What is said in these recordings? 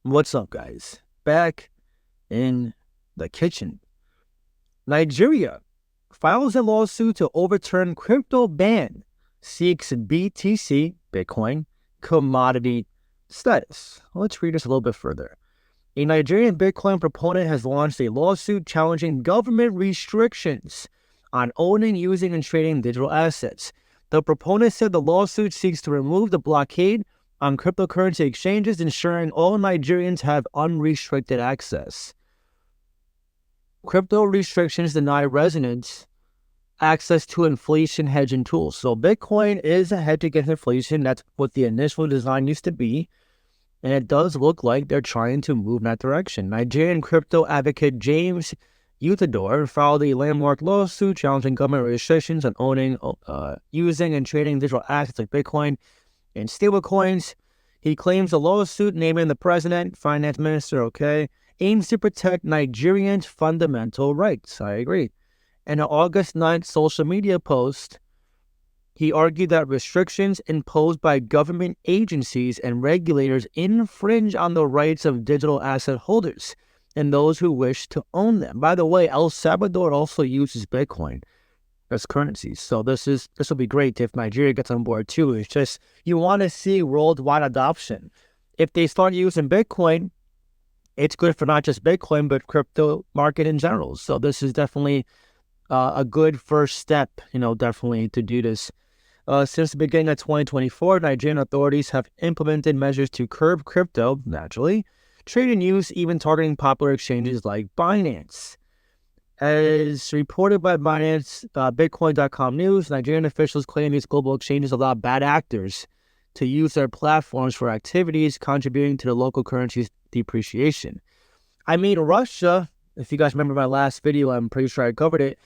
What's up, guys? Back in the kitchen. Nigeria files a lawsuit to overturn crypto ban, seeks BTC, Bitcoin, commodity status. Let's read this a little bit further. A Nigerian Bitcoin proponent has launched a lawsuit challenging government restrictions on owning, using, and trading digital assets. The proponent said the lawsuit seeks to remove the blockade on cryptocurrency exchanges, ensuring all Nigerians have unrestricted access. Crypto restrictions deny residents access to inflation hedging tools. So Bitcoin is a hedge against inflation. That's what the initial design used to be. And it does look like they're trying to move in that direction. Nigerian crypto advocate James Euthodor filed a landmark lawsuit challenging government restrictions on owning, using, and trading digital assets like Bitcoin and stablecoins. He claims the lawsuit, naming the president, finance minister, aims to protect Nigerians' fundamental rights. I agree. In an August 9th social media post, he argued that restrictions imposed by government agencies and regulators infringe on the rights of digital asset holders and those who wish to own them. By the way, El Salvador also uses Bitcoin as currency. So this will be great if Nigeria gets on board too. It's just you want to see worldwide adoption. If they start using Bitcoin, it's good for not just Bitcoin but crypto market in general. So this is definitely a good first step, definitely to do this. Since the beginning of 2024, Nigerian authorities have implemented measures to curb crypto, naturally, trade and use, even targeting popular exchanges like Binance. As reported by Binance, Bitcoin.com News, Nigerian officials claim these global exchanges allow bad actors to use their platforms for activities contributing to the local currency's depreciation. I mean, Russia, if you guys remember my last video, I'm pretty sure I covered it.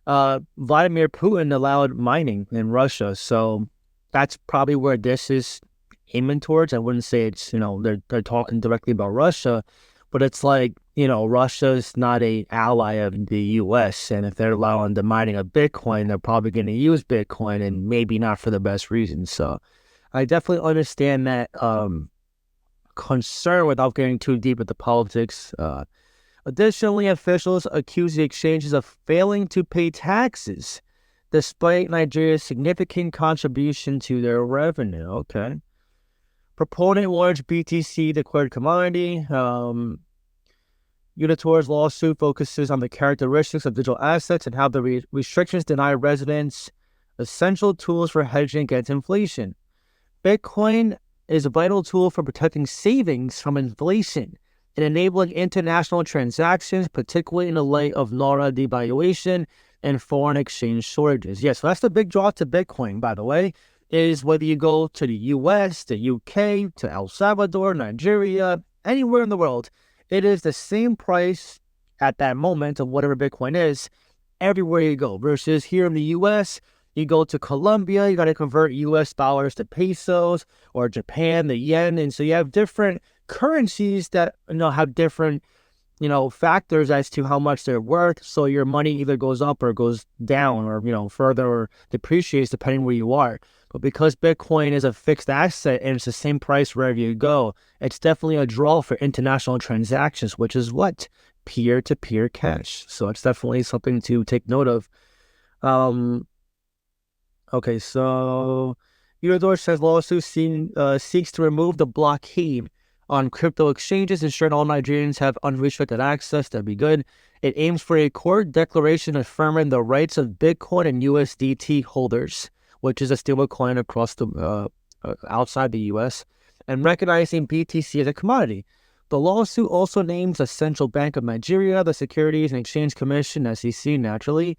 Vladimir Putin allowed mining in Russia, so that's probably where this is aiming towards. I wouldn't say it's, they're talking directly about Russia, but it's like, Russia's not an ally of the U.S., and if they're allowing the mining of Bitcoin, they're probably going to use Bitcoin, and maybe not for the best reasons. So I definitely understand that concern without getting too deep into politics. Additionally, officials accuse the exchanges of failing to pay taxes, despite Nigeria's significant contribution to their revenue. Okay. Proponent warns BTC declared commodity. Unitor's lawsuit focuses on the characteristics of digital assets and how the restrictions deny residents essential tools for hedging against inflation. Bitcoin is a vital tool for protecting savings from inflation and enabling international transactions, particularly in the light of Naira devaluation and foreign exchange shortages. Yes, so that's the big draw to Bitcoin, by the way, is whether you go to the US, the UK, to El Salvador, Nigeria, anywhere in the world, it is the same price at that moment of whatever Bitcoin is everywhere you go. Versus here in the US, you go to Colombia, you got to convert US dollars to pesos, or Japan, the yen. And so you have different currencies that have different factors as to how much they're worth, so your money either goes up or goes down, or further or depreciates depending where you are. But because Bitcoin is a fixed asset and it's the same price wherever you go, it's definitely a draw for international transactions, which is what? Peer-to-peer cash. So it's definitely something to take note of. Okay, so Eurodor says lawsuit seeks to remove the blockade on crypto exchanges, ensuring all Nigerians have unrestricted access. That'd be good. It aims for a court declaration affirming the rights of Bitcoin and USDT holders, which is a stablecoin across the outside the U.S., and recognizing BTC as a commodity. The lawsuit also names the Central Bank of Nigeria, the Securities and Exchange Commission, SEC, naturally,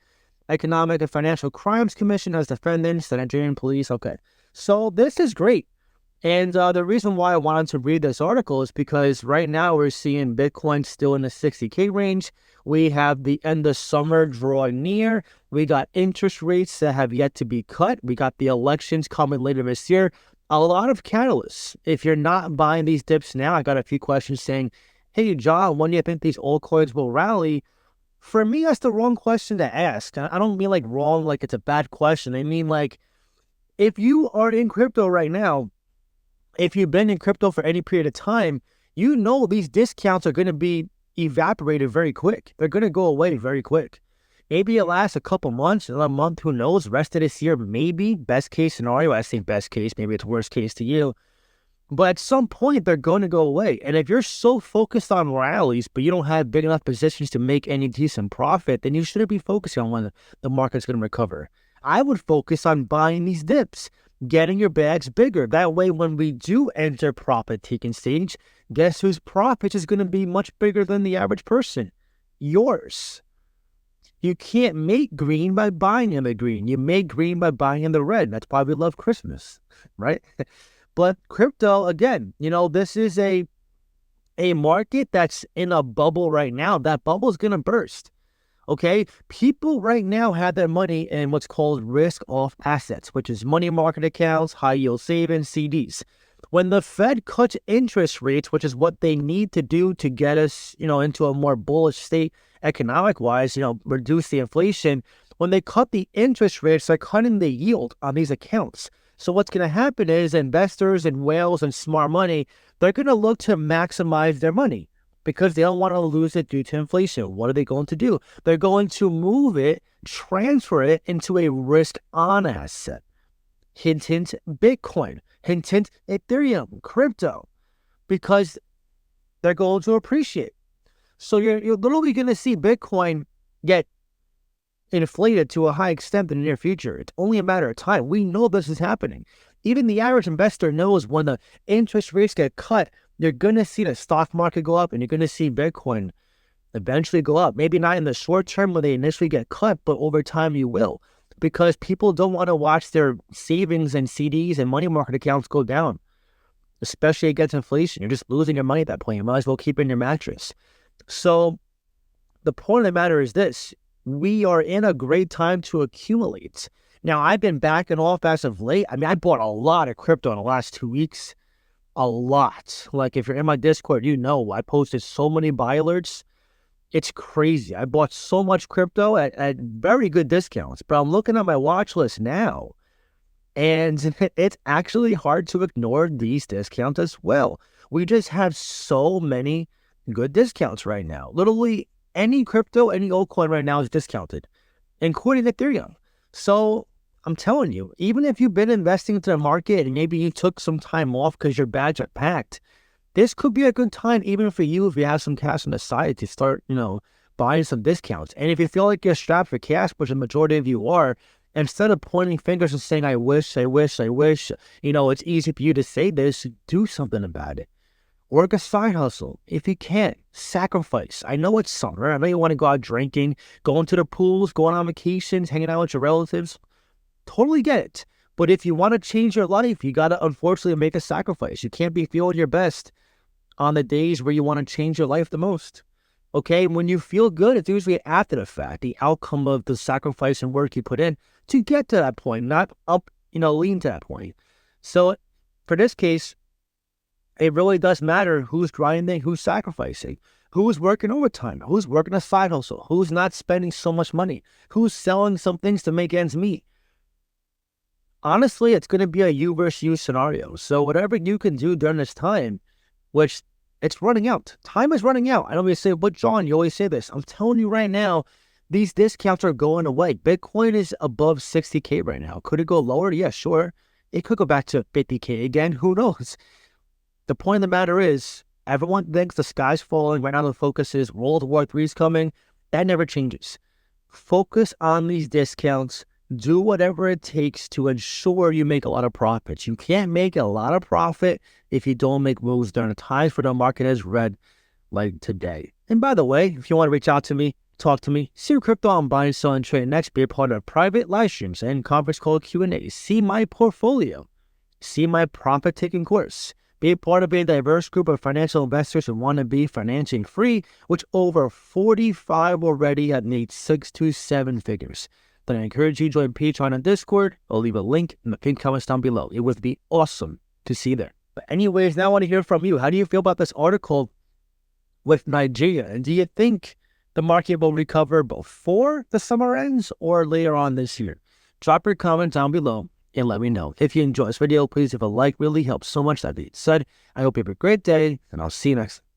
Economic and Financial Crimes Commission as defendants, the Nigerian police. Okay, so this is great. And the reason why I wanted to read this article is because right now we're seeing Bitcoin still in the 60K range. We have the end of summer drawing near. We got interest rates that have yet to be cut. We got the elections coming later this year. A lot of catalysts. If you're not buying these dips now, I got a few questions saying, hey, John, when do you think these altcoins will rally? For me, that's the wrong question to ask. I don't mean like wrong, like it's a bad question. I mean like, if you are in crypto right now, if you've been in crypto for any period of time, you know these discounts are going to be evaporated very quick. They're going to go away very quick. Maybe it lasts a couple months, another month, who knows? Rest of this year, maybe. Best case scenario, I say best case, maybe it's worst case to you. But at some point, they're going to go away. And if you're so focused on rallies, but you don't have big enough positions to make any decent profit, then you shouldn't be focusing on when the market's going to recover. I would focus on buying these dips, getting your bags bigger. That way, when we do enter profit-taking stage, guess whose profit is going to be much bigger than the average person? Yours. You can't make green by buying in the green. You make green by buying in the red. That's why we love Christmas, right? But crypto, again, this is a market that's in a bubble right now. That bubble is going to burst. Okay? People right now have their money in what's called risk-off assets, which is money market accounts, high-yield savings, CDs. When the Fed cuts interest rates, which is what they need to do to get us, into a more bullish state economic-wise, reduce the inflation, when they cut the interest rates, they're cutting the yield on these accounts. So what's going to happen is investors and whales and smart money, they're going to look to maximize their money because they don't want to lose it due to inflation. What are they going to do? They're going to move it, transfer it into a risk-on asset. Hint, hint, Bitcoin. Hint, hint, Ethereum, crypto, because they're going to appreciate. So you're literally going to see Bitcoin get inflated to a high extent in the near future. It's only a matter of time. We know this is happening. Even the average investor knows when the interest rates get cut, you're going to see the stock market go up and you're going to see Bitcoin eventually go up. Maybe not in the short term when they initially get cut, but over time you will. Because people don't want to watch their savings and CDs and money market accounts go down, especially against inflation. You're just losing your money at that point. You might as well keep it in your mattress. So the point of the matter is this. We are in a great time to accumulate. Now, I've been backing off as of late. I bought a lot of crypto in the last 2 weeks. A lot. Like, if you're in my Discord, I posted so many buy alerts. It's crazy. I bought so much crypto at very good discounts. But I'm looking at my watch list now, and it's actually hard to ignore these discounts as well. We just have so many good discounts right now. Literally, any crypto, any altcoin right now is discounted, including Ethereum. So I'm telling you, even if you've been investing into the market and maybe you took some time off because your bags are packed, this could be a good time even for you if you have some cash on the side to start, buying some discounts. And if you feel like you're strapped for cash, which the majority of you are, instead of pointing fingers and saying, I wish, it's easy for you to say this, do something about it. Work a side hustle. If you can't, sacrifice. I know it's summer. I know you want to go out drinking, going to the pools, going on vacations, hanging out with your relatives. Totally get it. But if you want to change your life, you got to unfortunately make a sacrifice. You can't be feeling your best on the days where you want to change your life the most. Okay? When you feel good, it's usually after the fact, the outcome of the sacrifice and work you put in to get to that point, not up, lean to that point. So for this case, it really does matter who's grinding, who's sacrificing, who's working overtime, who's working a side hustle, who's not spending so much money, who's selling some things to make ends meet. Honestly, it's going to be a you versus you scenario. So whatever you can do during this time, which it's running out. Time is running out. I don't always say, but John, you always say this. I'm telling you right now, these discounts are going away. Bitcoin is above 60K right now. Could it go lower? Yeah, sure. It could go back to 50K again. Who knows? The point of the matter is, everyone thinks the sky's falling. Right now the focus is World War III is coming. That never changes. Focus on these discounts. Do whatever it takes to ensure you make a lot of profits. You can't make a lot of profit if you don't make moves during the times where the market is red, like today. And by the way, if you want to reach out to me, talk to me, see crypto I'm buying, selling, trading next, be a part of private live streams and conference call Q&A, see my portfolio, see my profit-taking course, be a part of a diverse group of financial investors who want to be financially free, which over 45 already have made 6 to 7 figures. Then I encourage you to join Patreon and Discord. I'll leave a link in the pinned comments down below. It would be awesome to see there. But anyways, now I want to hear from you. How do you feel about this article with Nigeria? And do you think the market will recover before the summer ends or later on this year? Drop your comment down below. and let me know. If you enjoyed this video, please leave a like. Really helps so much. That being said, I hope you have a great day, and I'll see you next time.